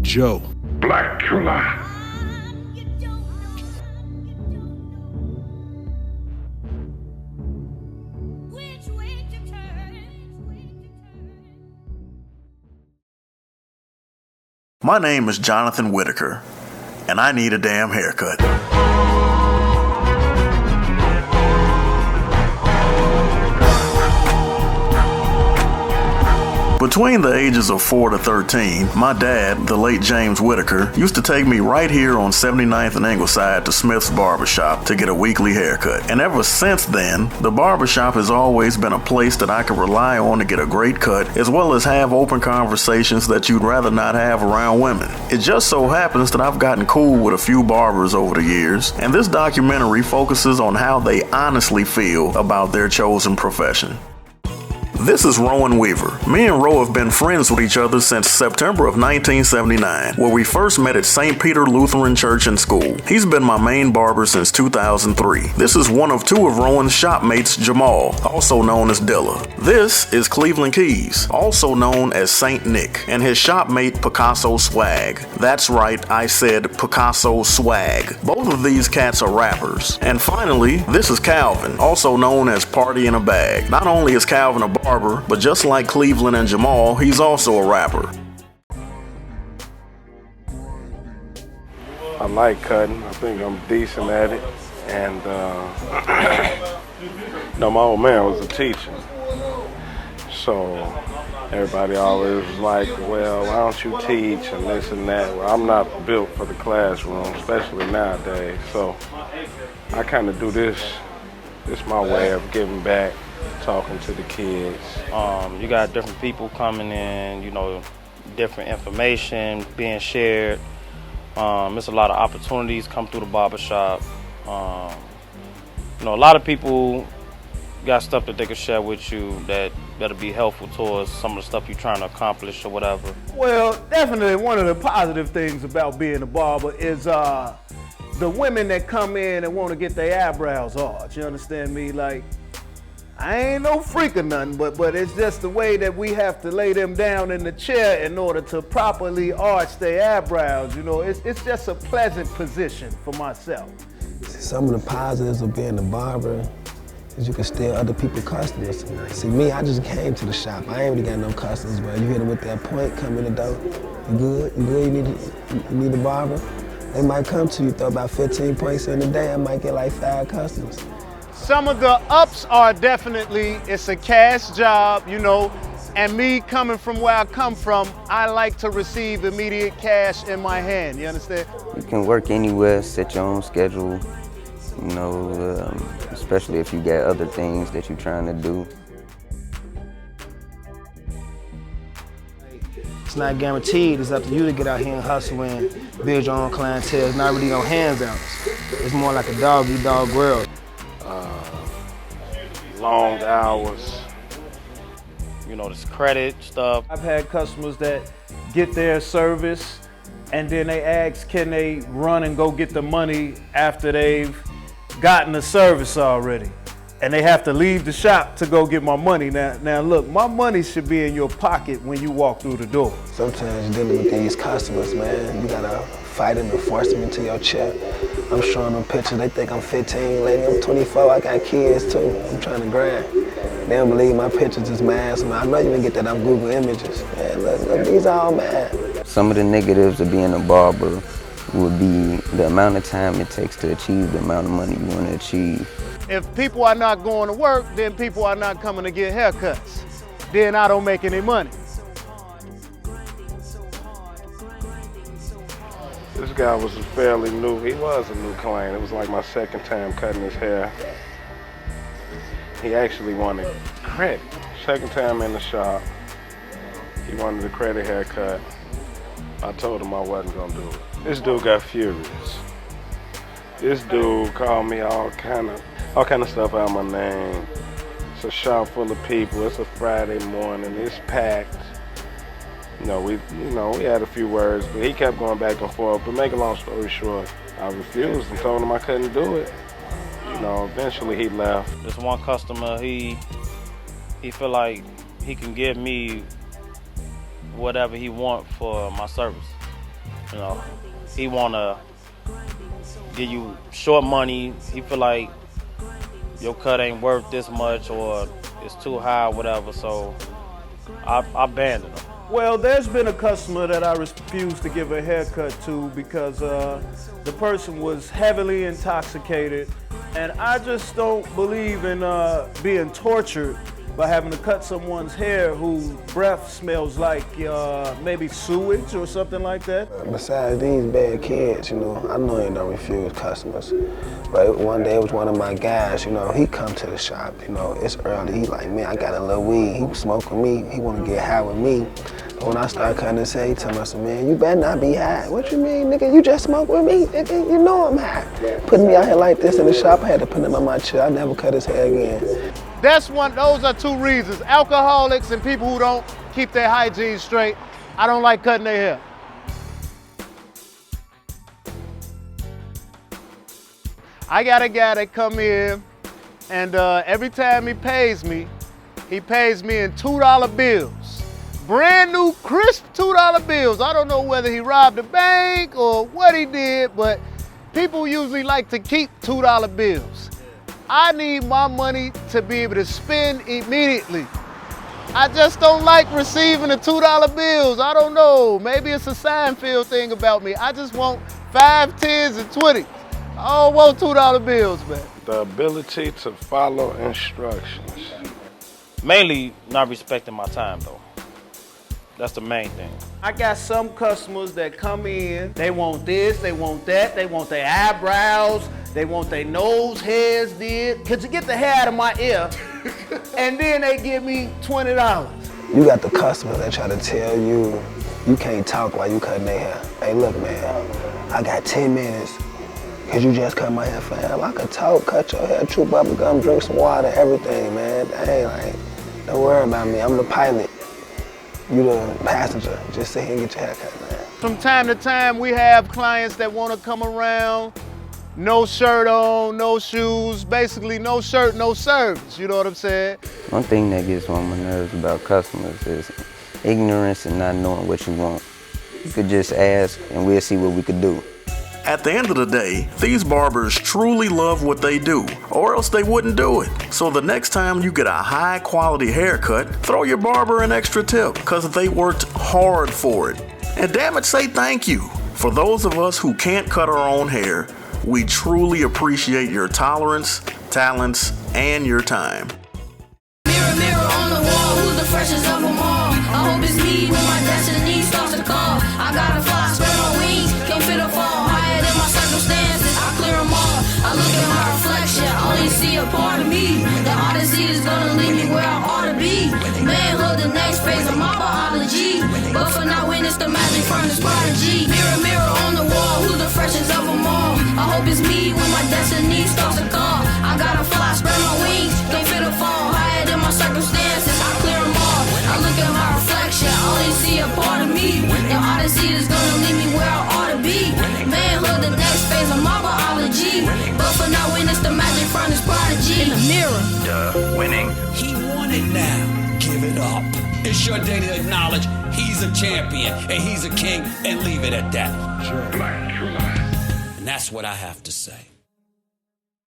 JoeBlacula. My name is Jonathan Whitaker, and I need a damn haircut. Between the ages of 4 to 13, my dad, the late James Whitaker, used to take me right here on 79th and Ingleside to Smith's Barbershop to get a weekly haircut. And ever since then, the Barbershop has always been a place that I could rely on to get a great cut, as well as have open conversations that you'd rather not have around women. It just so happens that I've gotten cool with a few barbers over the years, and this documentary focuses on how they honestly feel about their chosen profession. This is Rowan Weaver. Me and Ro have been friends with each other since September of 1979, where we first met at St. Peter Lutheran Church and School. He's been my main barber since 2003. This is one of two of Rowan's shopmates, Jamal, also known as Dilla. This is Cleveland Keys, also known as Saint Nick, and his shopmate Picaso Swag. That's right, I said Picaso Swag. Both of these cats are rappers. And finally, this is Calvin, also known as Party in a Bag. Not only is Calvin a barber, but just like Cleveland and Jamal, he's also a rapper. I like cutting. I think I'm decent at it. And, my old man was a teacher. So everybody always was like, well, why don't you teach and this and that. Well, I'm not built for the classroom, especially nowadays. So I kind of do this. It's my way of giving back, talking to the kids. You got different people coming in, different information being shared. There's a lot of opportunities come through the barbershop. A lot of people got stuff that they can share with you that'll be helpful towards some of the stuff you're trying to accomplish or whatever. Well, definitely one of the positive things about being a barber is the women that come in and want to get their eyebrows arched. You understand me? Like, I ain't no freak or nothing, but it's just the way that we have to lay them down in the chair in order to properly arch their eyebrows. It's just a pleasant position for myself. Some of the positives of being a barber is you can steal other people's customers. See, me, I just came to the shop. I ain't really got no customers, but you hit them with that point, come in the door. You good? You need a barber? They might come to you, throw about 15 points in a day, I might get like 5 customers. Some of the ups are definitely, it's a cash job, and me coming from where I come from, I like to receive immediate cash in my hand, you understand? You can work anywhere, set your own schedule, especially if you got other things that you're trying to do. It's not guaranteed, it's up to you to get out here and hustle and build your own clientele. It's not really no handouts. It's more like a dog-eat-dog world. Long hours. This credit stuff. I've had customers that get their service and then they ask, can they run and go get the money after they've gotten the service already? And they have to leave the shop to go get my money. Now look, my money should be in your pocket when you walk through the door. Sometimes you're dealing with these customers, man. You gotta fight them and force them into your chair. I'm showing them pictures, they think I'm 15, lady, I'm 24, I got kids too. I'm trying to grind. They don't believe my pictures is mad. So I know you can get that on Google Images. Man, look, these are all mad. Some of the negatives of being a barber would be the amount of time it takes to achieve the amount of money you want to achieve. If people are not going to work, then people are not coming to get haircuts. Then I don't make any money. This guy was fairly new. He was a new client. It was like my second time cutting his hair. He actually wanted credit. Second time in the shop, he wanted a credit haircut. I told him I wasn't gonna do it. This dude got furious. This dude called me all kind of stuff out my name. It's a shop full of people. It's a Friday morning. It's packed. We had a few words, but he kept going back and forth. But make a long story short, I refused and told him I couldn't do it. Eventually he left. This one customer, he feel like he can give me whatever he want for my service. You know, he wanna give you short money. He feel like your cut ain't worth this much or it's too high or whatever. So I abandoned him. Well, there's been a customer that I refused to give a haircut to because the person was heavily intoxicated, and I just don't believe in being tortured by having to cut someone's hair whose breath smells like maybe sewage or something like that. Besides these bad kids, you know, I know they don't refuse customers. But one day it was one of my guys, you know, he come to the shop, you know, it's early. He like, man, I got a little weed. He smoke with me. He want to get high with me. When I start cutting his hair, he tell me, I said, man, you better not be high. What you mean, nigga? You just smoke with me? Nigga, you know I'm high. Putting me out here like this in the shop, I had to put him on my chair. I never cut his hair again. Those are two reasons. Alcoholics and people who don't keep their hygiene straight. I don't like cutting their hair. I got a guy that come in and every time he pays me in $2 bills. Brand new, crisp $2 bills. I don't know whether he robbed a bank or what he did, but people usually like to keep $2 bills. I need my money to be able to spend immediately. I just don't like receiving the $2 bills. I don't know, maybe it's a Seinfeld thing about me. I just want 5, 10s, and 20s. I don't want $2 bills, man. The ability to follow instructions. Mainly not respecting my time though. That's the main thing. I got some customers that come in, they want this, they want that, they want their eyebrows, they want their nose hairs did. Could you get the hair out of my ear? And then they give me $20. You got the customers that try to tell you, you can't talk while you cutting their hair. Hey, look, man, I got 10 minutes. Could you just cut my hair for him? I could talk, cut your hair, chew bubble gum, drink some water, everything, man. Dang, like, don't worry about me. I'm the pilot. You the passenger. Just sit here and get your hair cut, man. From time to time, we have clients that want to come around, no shirt on, no shoes, basically no shirt, no service. You know what I'm saying? One thing that gets on my nerves about customers is ignorance and not knowing what you want. You could just ask and we'll see what we could do. At the end of the day, these barbers truly love what they do, or else they wouldn't do it. So the next time you get a high quality haircut, throw your barber an extra tip, because they worked hard for it. And damn it, say thank you. For those of us who can't cut our own hair, we truly appreciate your tolerance, talents, and your time. Mirror, mirror on the wall, who's the freshest of them all? I hope it's me when my destiny starts to call. I gotta fly, spread my wings, can't fit a fall. Higher than my circumstances, I clear them all. I look at my reflection, only see a part of me. The odyssey is gonna lead me where I ought to be. Manhood, the next phase of my biology. But for now, witness the magic from this prodigy. Mirror, mirror on the wall, who's the freshest of them all? I hope it's me when my destiny starts to call. I gotta fly, spread my wings, can't fit a fall. Higher than my circumstances, I clear them all. I look at my reflection, only see a part of me. The odyssey is gonna lead me where I ought to be. Manhood, the next phase of my biology. But for now, witness the magic from this prodigy. In the mirror. Winning. He won it now. Give it up. It's your day to acknowledge he's a champion and he's a king and leave it at that. JoeBlacula. And that's what I have to say.